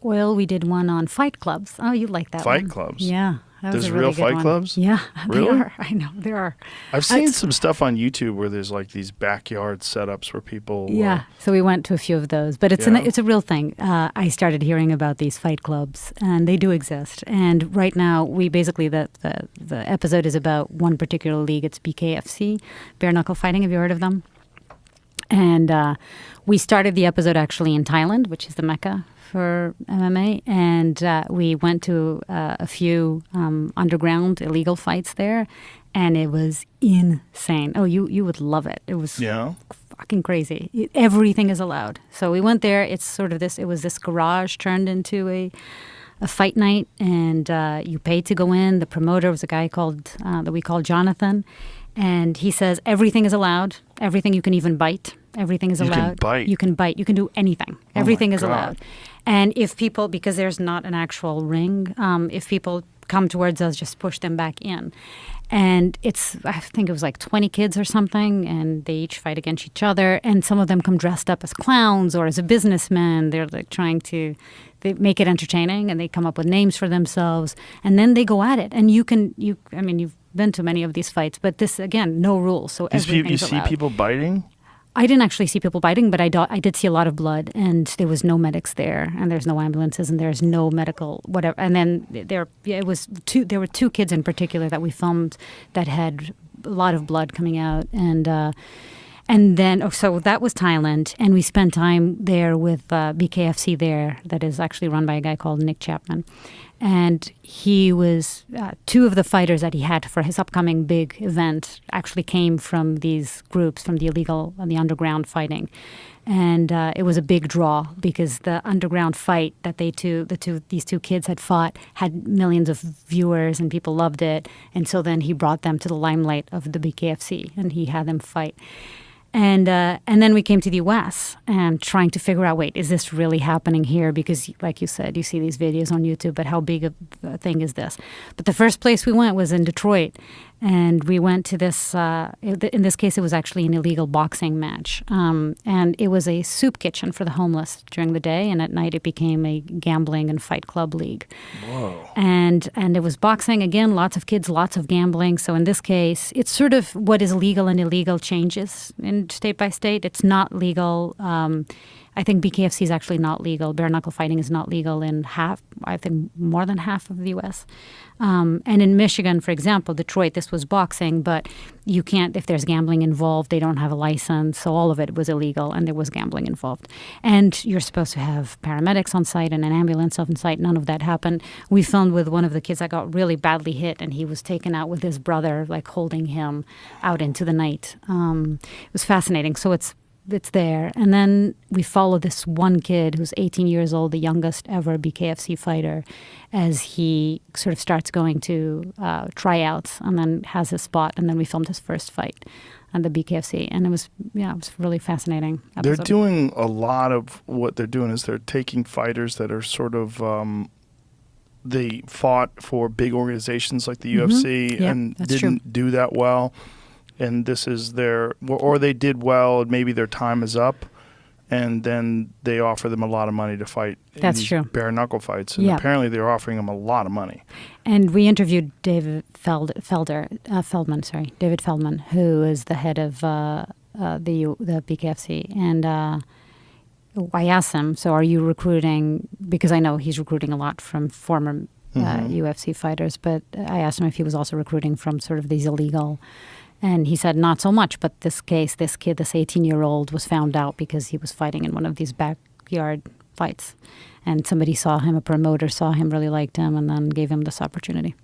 oil. We did one on fight clubs. Oh, you like that Fight one. clubs? Yeah. That was There's a really real good fight one. clubs? Yeah. Really? They are. I know. There are. I've seen some stuff on YouTube where there's like these backyard setups where people... Yeah. So we went to a few of those. But it's, it's a real thing. I started hearing about these fight clubs, and they do exist. And right now, we basically, the episode is about one particular league. It's BKFC, bare knuckle fighting. Have you heard of them? And we started the episode actually in Thailand, which is the Mecca for MMA, and we went to a few underground illegal fights there, and it was insane. Oh, you would love it. It was fucking crazy. Everything is allowed. So we went there. It's sort of this. It was this garage turned into a fight night, and you paid to go in. The promoter was a guy called that we call Jonathan, and he says everything is allowed. Everything you can even bite. Everything is allowed. You can bite. You can bite. You can do anything. Everything is allowed. And if people, because there's not an actual ring, if people come towards us, just push them back in. And I think it was like 20 kids or something, and they each fight against each other. And some of them come dressed up as clowns or as a businessman. They're like they make it entertaining, and they come up with names for themselves. And then they go at it. And you've been to many of these fights, but this, again, no rules. So everything's allowed. You see people biting? I didn't actually see people biting, but I did see a lot of blood, and there was no medics there, and there's no ambulances, and there's no medical whatever. And then there were two kids in particular that we filmed that had a lot of blood coming out, and then so that was Thailand, and we spent time there with BKFC there, that is actually run by a guy called Nick Chapman. And he was, two of the fighters that he had for his upcoming big event actually came from these groups, from the the underground fighting. And it was a big draw because the underground fight that these two kids had fought had millions of viewers and people loved it. And so then he brought them to the limelight of the BKFC, and he had them fight. And then we came to the U.S. and trying to figure out, wait, is this really happening here? Because, like you said, you see these videos on YouTube, but how big a thing is this? But the first place we went was in Detroit. And we went to this, in this case, it was actually an illegal boxing match. And it was a soup kitchen for the homeless during the day. And at night, it became a gambling and fight club league. Whoa. And it was boxing. Again, lots of kids, lots of gambling. So in this case, it's sort of what is legal and illegal changes in state by state. It's not legal. I think BKFC is actually not legal. Bare knuckle fighting is not legal in more than half of the U.S. And in Michigan, for example, Detroit, this was boxing, but you can't, if there's gambling involved, they don't have a license. So all of it was illegal, and there was gambling involved. And you're supposed to have paramedics on site and an ambulance on site. None of that happened. We filmed with one of the kids that got really badly hit, and he was taken out with his brother, like holding him out into the night. It was fascinating. So it's there. And then we follow this one kid who's 18 years old, the youngest ever BKFC fighter, as he sort of starts going to tryouts and then has his spot. And then we filmed his first fight at the BKFC. And it was really fascinating episode. They're doing a lot of what they're doing is they're taking fighters that are sort of, they fought for big organizations like the UFC and didn't do that well. And this is or they did well, and maybe their time is up, and then they offer them a lot of money to fight That's these true. bare knuckle fights. And apparently they're offering them a lot of money. And we interviewed David Feldman, who is the head of the BKFC. And I asked him, so are you recruiting, because I know he's recruiting a lot from former UFC fighters, but I asked him if he was also recruiting from sort of these illegal. And he said, not so much, but this case, this kid, this 18-year-old was found out because he was fighting in one of these backyard fights. And somebody saw him, a promoter saw him, really liked him, and then gave him this opportunity.